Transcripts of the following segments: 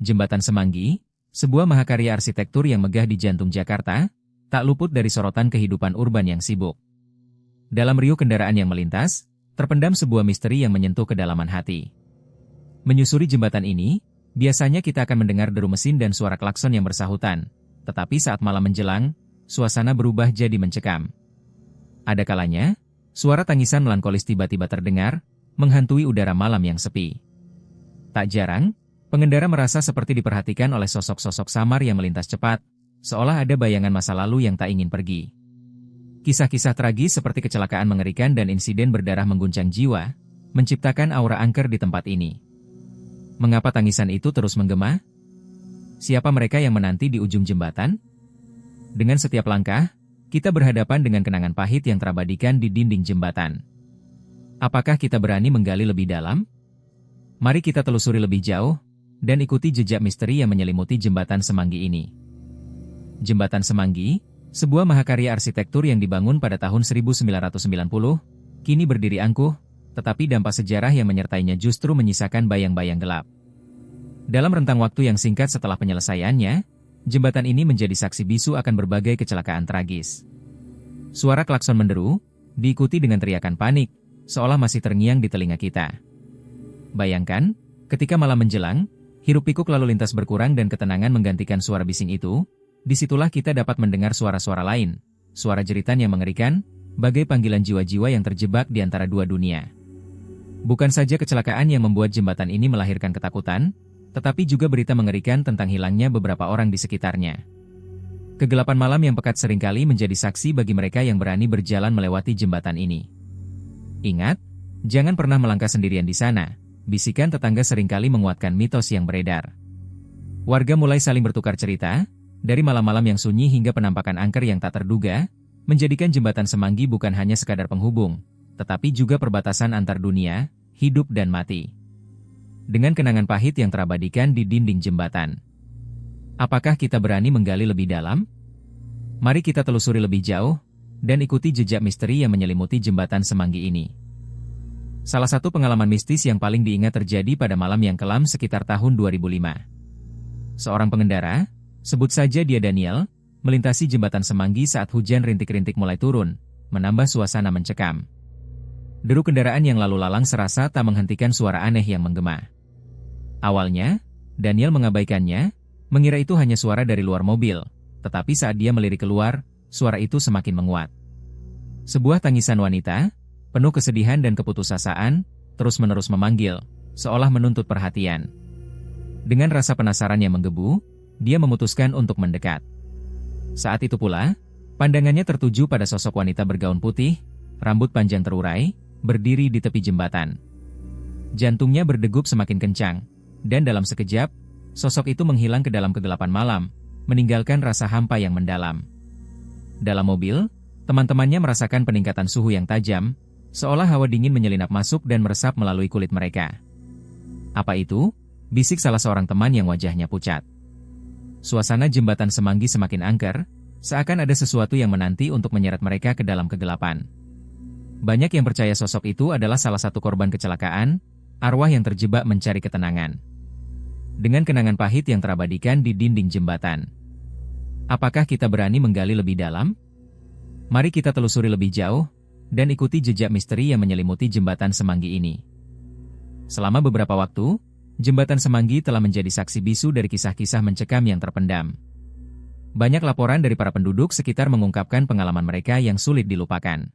Jembatan Semanggi, sebuah mahakarya arsitektur yang megah di jantung Jakarta, tak luput dari sorotan kehidupan urban yang sibuk. Dalam riuh kendaraan yang melintas, terpendam sebuah misteri yang menyentuh kedalaman hati. Menyusuri jembatan ini, biasanya kita akan mendengar deru mesin dan suara klakson yang bersahutan, tetapi saat malam menjelang, suasana berubah jadi mencekam. Ada kalanya, suara tangisan melankolis tiba-tiba terdengar, menghantui udara malam yang sepi. Tak jarang, pengendara merasa seperti diperhatikan oleh sosok-sosok samar yang melintas cepat, seolah ada bayangan masa lalu yang tak ingin pergi. Kisah-kisah tragis seperti kecelakaan mengerikan dan insiden berdarah mengguncang jiwa, menciptakan aura angker di tempat ini. Mengapa tangisan itu terus menggema? Siapa mereka yang menanti di ujung jembatan? Dengan setiap langkah, kita berhadapan dengan kenangan pahit yang terabadikan di dinding jembatan. Apakah kita berani menggali lebih dalam? Mari kita telusuri lebih jauh, dan ikuti jejak misteri yang menyelimuti Jembatan Semanggi ini. Jembatan Semanggi, sebuah mahakarya arsitektur yang dibangun pada tahun 1990, kini berdiri angkuh, tetapi dampak sejarah yang menyertainya justru menyisakan bayang-bayang gelap. Dalam rentang waktu yang singkat setelah penyelesaiannya, jembatan ini menjadi saksi bisu akan berbagai kecelakaan tragis. Suara klakson menderu, diikuti dengan teriakan panik, seolah masih terngiang di telinga kita. Bayangkan, ketika malam menjelang, hiruk-pikuk lalu lintas berkurang dan ketenangan menggantikan suara bising itu, disitulah kita dapat mendengar suara-suara lain, suara jeritan yang mengerikan, bagai panggilan jiwa-jiwa yang terjebak di antara dua dunia. Bukan saja kecelakaan yang membuat jembatan ini melahirkan ketakutan, tetapi juga berita mengerikan tentang hilangnya beberapa orang di sekitarnya. Kegelapan malam yang pekat seringkali menjadi saksi bagi mereka yang berani berjalan melewati jembatan ini. Ingat, jangan pernah melangkah sendirian di sana. Bisikan tetangga seringkali menguatkan mitos yang beredar. Warga mulai saling bertukar cerita, dari malam-malam yang sunyi hingga penampakan angker yang tak terduga, menjadikan Jembatan Semanggi bukan hanya sekadar penghubung, tetapi juga perbatasan antar dunia, hidup dan mati. Dengan kenangan pahit yang terabadikan di dinding jembatan. Apakah kita berani menggali lebih dalam? Mari kita telusuri lebih jauh, dan ikuti jejak misteri yang menyelimuti Jembatan Semanggi ini. Salah satu pengalaman mistis yang paling diingat terjadi pada malam yang kelam sekitar tahun 2005. Seorang pengendara, sebut saja dia Daniel, melintasi Jembatan Semanggi saat hujan rintik-rintik mulai turun, menambah suasana mencekam. Deru kendaraan yang lalu lalang serasa tak menghentikan suara aneh yang menggema. Awalnya, Daniel mengabaikannya, mengira itu hanya suara dari luar mobil, tetapi saat dia melirik keluar, suara itu semakin menguat. Sebuah tangisan wanita, penuh kesedihan dan keputusasaan, terus-menerus memanggil, seolah menuntut perhatian. Dengan rasa penasaran yang menggebu, dia memutuskan untuk mendekat. Saat itu pula, pandangannya tertuju pada sosok wanita bergaun putih, rambut panjang terurai, berdiri di tepi jembatan. Jantungnya berdegup semakin kencang, dan dalam sekejap, sosok itu menghilang ke dalam kegelapan malam, meninggalkan rasa hampa yang mendalam. Dalam mobil, teman-temannya merasakan peningkatan suhu yang tajam, seolah hawa dingin menyelinap masuk dan meresap melalui kulit mereka. Apa itu? Bisik salah seorang teman yang wajahnya pucat. Suasana Jembatan Semanggi semakin angker, seakan ada sesuatu yang menanti untuk menyeret mereka ke dalam kegelapan. Banyak yang percaya sosok itu adalah salah satu korban kecelakaan, arwah yang terjebak mencari ketenangan. Dengan kenangan pahit yang terabadikan di dinding jembatan. Apakah kita berani menggali lebih dalam? Mari kita telusuri lebih jauh, dan ikuti jejak misteri yang menyelimuti Jembatan Semanggi ini. Selama beberapa waktu, Jembatan Semanggi telah menjadi saksi bisu dari kisah-kisah mencekam yang terpendam. Banyak laporan dari para penduduk sekitar mengungkapkan pengalaman mereka yang sulit dilupakan.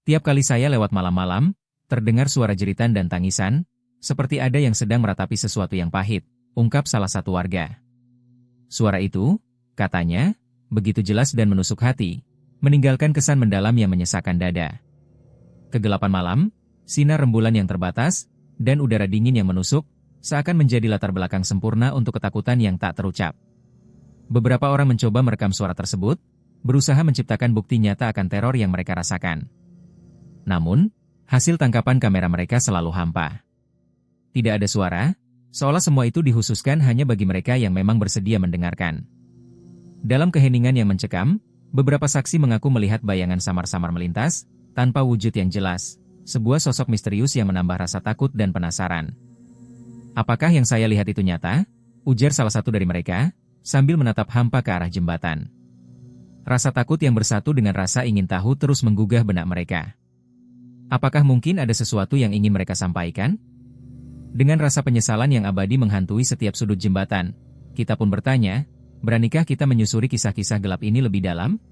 Tiap kali saya lewat malam-malam, terdengar suara jeritan dan tangisan, seperti ada yang sedang meratapi sesuatu yang pahit, ungkap salah satu warga. Suara itu, katanya, begitu jelas dan menusuk hati, meninggalkan kesan mendalam yang menyesakkan dada. Kegelapan malam, sinar rembulan yang terbatas, dan udara dingin yang menusuk, seakan menjadi latar belakang sempurna untuk ketakutan yang tak terucap. Beberapa orang mencoba merekam suara tersebut, berusaha menciptakan bukti nyata akan teror yang mereka rasakan. Namun, hasil tangkapan kamera mereka selalu hampa. Tidak ada suara, seolah semua itu dikhususkan hanya bagi mereka yang memang bersedia mendengarkan. Dalam keheningan yang mencekam, beberapa saksi mengaku melihat bayangan samar-samar melintas, tanpa wujud yang jelas, sebuah sosok misterius yang menambah rasa takut dan penasaran. Apakah yang saya lihat itu nyata? ujar salah satu dari mereka, sambil menatap hampa ke arah jembatan. Rasa takut yang bersatu dengan rasa ingin tahu terus menggugah benak mereka. Apakah mungkin ada sesuatu yang ingin mereka sampaikan? Dengan rasa penyesalan yang abadi menghantui setiap sudut jembatan, kita pun bertanya, beranikah kita menyusuri kisah-kisah gelap ini lebih dalam?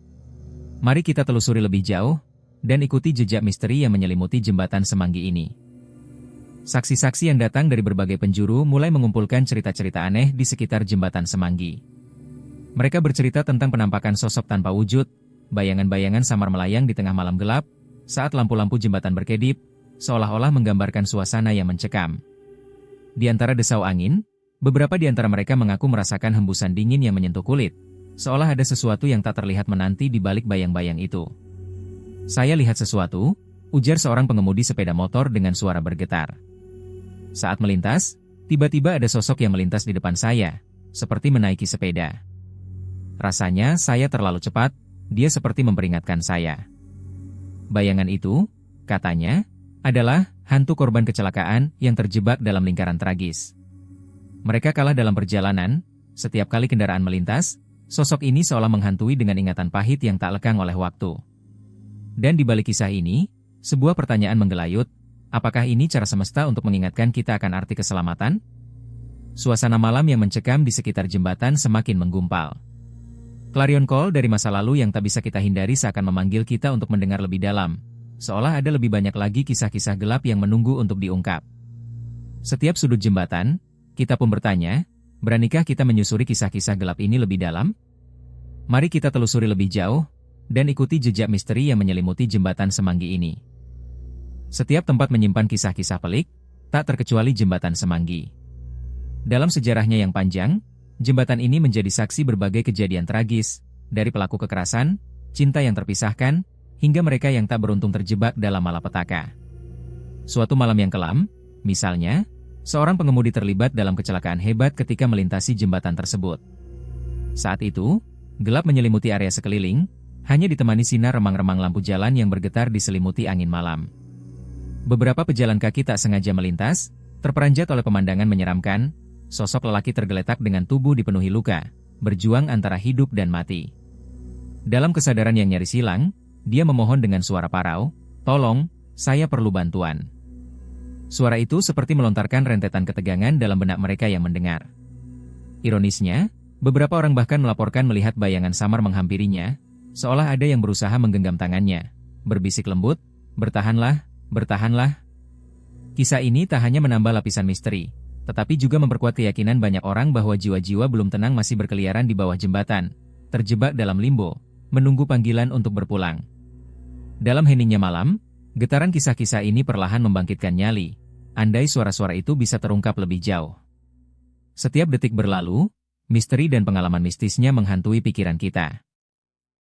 Mari kita telusuri lebih jauh, dan ikuti jejak misteri yang menyelimuti jembatan Semanggi ini. Saksi-saksi yang datang dari berbagai penjuru mulai mengumpulkan cerita-cerita aneh di sekitar jembatan Semanggi. Mereka bercerita tentang penampakan sosok tanpa wujud, bayangan-bayangan samar melayang di tengah malam gelap, saat lampu-lampu jembatan berkedip, seolah-olah menggambarkan suasana yang mencekam. Di antara desau angin, beberapa di antara mereka mengaku merasakan hembusan dingin yang menyentuh kulit, seolah ada sesuatu yang tak terlihat menanti di balik bayang-bayang itu. Saya lihat sesuatu, ujar seorang pengemudi sepeda motor dengan suara bergetar. Saat melintas, tiba-tiba ada sosok yang melintas di depan saya, seperti menaiki sepeda. Rasanya saya terlalu cepat, dia seperti memperingatkan saya. Bayangan itu, katanya, adalah hantu korban kecelakaan yang terjebak dalam lingkaran tragis. Mereka kalah dalam perjalanan, setiap kali kendaraan melintas, sosok ini seolah menghantui dengan ingatan pahit yang tak lekang oleh waktu. Dan di balik kisah ini, sebuah pertanyaan menggelayut, apakah ini cara semesta untuk mengingatkan kita akan arti keselamatan? Suasana malam yang mencekam di sekitar jembatan semakin menggumpal. Clarion call dari masa lalu yang tak bisa kita hindari seakan memanggil kita untuk mendengar lebih dalam, seolah ada lebih banyak lagi kisah-kisah gelap yang menunggu untuk diungkap. Setiap sudut jembatan, kita pun bertanya, beranikah kita menyusuri kisah-kisah gelap ini lebih dalam? Mari kita telusuri lebih jauh, dan ikuti jejak misteri yang menyelimuti jembatan Semanggi ini. Setiap tempat menyimpan kisah-kisah pelik, tak terkecuali jembatan Semanggi. Dalam sejarahnya yang panjang, jembatan ini menjadi saksi berbagai kejadian tragis, dari pelaku kekerasan, cinta yang terpisahkan, hingga mereka yang tak beruntung terjebak dalam malapetaka. Suatu malam yang kelam, misalnya, seorang pengemudi terlibat dalam kecelakaan hebat ketika melintasi jembatan tersebut. Saat itu, gelap menyelimuti area sekeliling, hanya ditemani sinar remang-remang lampu jalan yang bergetar diselimuti angin malam. Beberapa pejalan kaki tak sengaja melintas, terperanjat oleh pemandangan menyeramkan, sosok lelaki tergeletak dengan tubuh dipenuhi luka, berjuang antara hidup dan mati. Dalam kesadaran yang nyaris hilang, dia memohon dengan suara parau, "Tolong, saya perlu bantuan." Suara itu seperti melontarkan rentetan ketegangan dalam benak mereka yang mendengar. Ironisnya, beberapa orang bahkan melaporkan melihat bayangan samar menghampirinya, seolah ada yang berusaha menggenggam tangannya, berbisik lembut, "Bertahanlah, bertahanlah." Kisah ini tak hanya menambah lapisan misteri, tetapi juga memperkuat keyakinan banyak orang bahwa jiwa-jiwa belum tenang masih berkeliaran di bawah jembatan, terjebak dalam limbo, menunggu panggilan untuk berpulang. Dalam heningnya malam, getaran kisah-kisah ini perlahan membangkitkan nyali, andai suara-suara itu bisa terungkap lebih jauh. Setiap detik berlalu, misteri dan pengalaman mistisnya menghantui pikiran kita.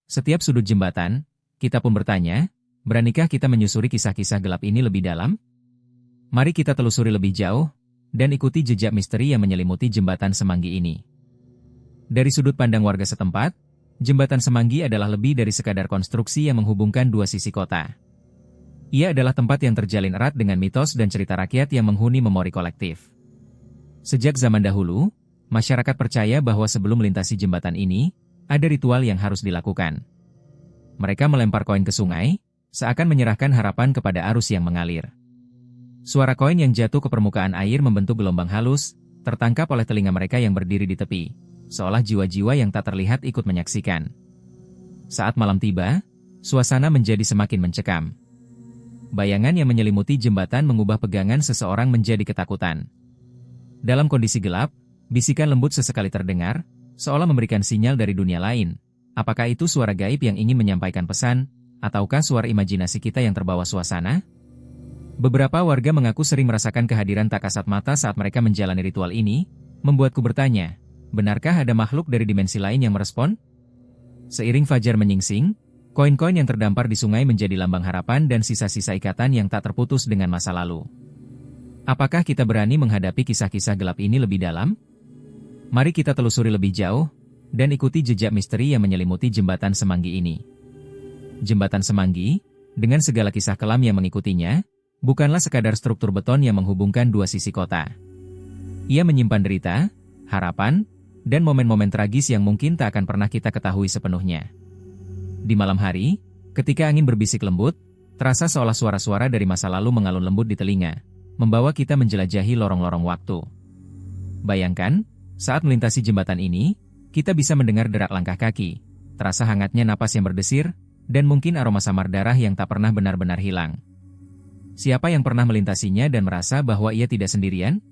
Setiap sudut jembatan, kita pun bertanya, beranikah kita menyusuri kisah-kisah gelap ini lebih dalam? Mari kita telusuri lebih jauh, dan ikuti jejak misteri yang menyelimuti jembatan Semanggi ini. Dari sudut pandang warga setempat, jembatan Semanggi adalah lebih dari sekadar konstruksi yang menghubungkan dua sisi kota. Ia adalah tempat yang terjalin erat dengan mitos dan cerita rakyat yang menghuni memori kolektif. Sejak zaman dahulu, masyarakat percaya bahwa sebelum melintasi jembatan ini, ada ritual yang harus dilakukan. Mereka melempar koin ke sungai, seakan menyerahkan harapan kepada arus yang mengalir. Suara koin yang jatuh ke permukaan air membentuk gelombang halus, tertangkap oleh telinga mereka yang berdiri di tepi, seolah jiwa-jiwa yang tak terlihat ikut menyaksikan. Saat malam tiba, suasana menjadi semakin mencekam. Bayangan yang menyelimuti jembatan mengubah pegangan seseorang menjadi ketakutan. Dalam kondisi gelap, bisikan lembut sesekali terdengar, seolah memberikan sinyal dari dunia lain. Apakah itu suara gaib yang ingin menyampaikan pesan, ataukah suara imajinasi kita yang terbawa suasana? Beberapa warga mengaku sering merasakan kehadiran tak kasat mata saat mereka menjalani ritual ini, membuatku bertanya, benarkah ada makhluk dari dimensi lain yang merespon? Seiring fajar menyingsing, koin-koin yang terdampar di sungai menjadi lambang harapan dan sisa-sisa ikatan yang tak terputus dengan masa lalu. Apakah kita berani menghadapi kisah-kisah gelap ini lebih dalam? Mari kita telusuri lebih jauh, dan ikuti jejak misteri yang menyelimuti jembatan Semanggi ini. Jembatan Semanggi, dengan segala kisah kelam yang mengikutinya, bukanlah sekadar struktur beton yang menghubungkan dua sisi kota. Ia menyimpan derita, harapan, dan momen-momen tragis yang mungkin tak akan pernah kita ketahui sepenuhnya. Di malam hari, ketika angin berbisik lembut, terasa seolah suara-suara dari masa lalu mengalun lembut di telinga, membawa kita menjelajahi lorong-lorong waktu. Bayangkan, saat melintasi jembatan ini, kita bisa mendengar derak langkah kaki, terasa hangatnya napas yang berdesir, dan mungkin aroma samar darah yang tak pernah benar-benar hilang. Siapa yang pernah melintasinya dan merasa bahwa ia tidak sendirian?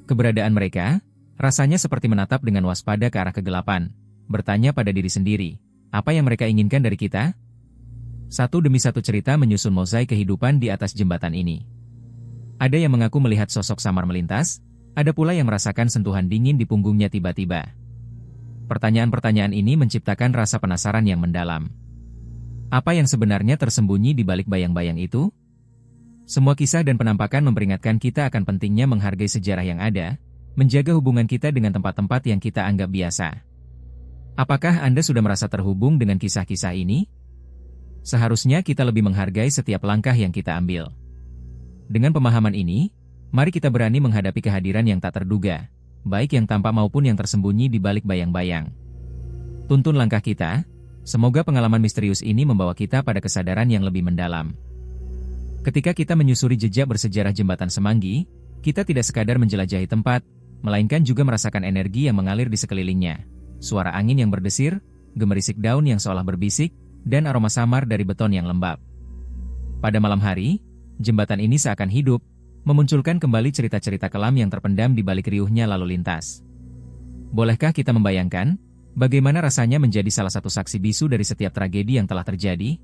Keberadaan mereka rasanya seperti menatap dengan waspada ke arah kegelapan, bertanya pada diri sendiri, apa yang mereka inginkan dari kita? Satu demi satu cerita menyusun mozaik kehidupan di atas jembatan ini. Ada yang mengaku melihat sosok samar melintas, ada pula yang merasakan sentuhan dingin di punggungnya tiba-tiba. Pertanyaan-pertanyaan ini menciptakan rasa penasaran yang mendalam. Apa yang sebenarnya tersembunyi di balik bayang-bayang itu? Semua kisah dan penampakan memperingatkan kita akan pentingnya menghargai sejarah yang ada, menjaga hubungan kita dengan tempat-tempat yang kita anggap biasa. Apakah Anda sudah merasa terhubung dengan kisah-kisah ini? Seharusnya kita lebih menghargai setiap langkah yang kita ambil. Dengan pemahaman ini, mari kita berani menghadapi kehadiran yang tak terduga, baik yang tampak maupun yang tersembunyi di balik bayang-bayang. Tuntun langkah kita, semoga pengalaman misterius ini membawa kita pada kesadaran yang lebih mendalam. Ketika kita menyusuri jejak bersejarah jembatan Semanggi, kita tidak sekadar menjelajahi tempat, melainkan juga merasakan energi yang mengalir di sekelilingnya. Suara angin yang berdesir, gemerisik daun yang seolah berbisik, dan aroma samar dari beton yang lembab. Pada malam hari, jembatan ini seakan hidup, memunculkan kembali cerita-cerita kelam yang terpendam di balik riuhnya lalu lintas. Bolehkah kita membayangkan, bagaimana rasanya menjadi salah satu saksi bisu dari setiap tragedi yang telah terjadi?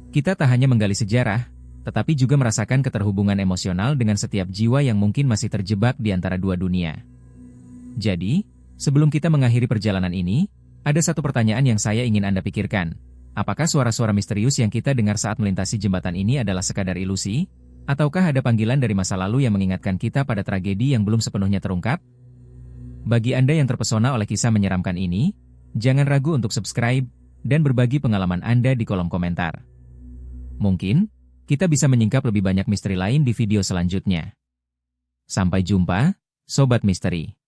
Kita tak hanya menggali sejarah, tetapi juga merasakan keterhubungan emosional dengan setiap jiwa yang mungkin masih terjebak di antara dua dunia. Jadi, sebelum kita mengakhiri perjalanan ini, ada satu pertanyaan yang saya ingin Anda pikirkan. Apakah suara-suara misterius yang kita dengar saat melintasi jembatan ini adalah sekadar ilusi? Ataukah ada panggilan dari masa lalu yang mengingatkan kita pada tragedi yang belum sepenuhnya terungkap? Bagi Anda yang terpesona oleh kisah menyeramkan ini, jangan ragu untuk subscribe dan berbagi pengalaman Anda di kolom komentar. Mungkin kita bisa menyingkap lebih banyak misteri lain di video selanjutnya. Sampai jumpa, Sobat Misteri.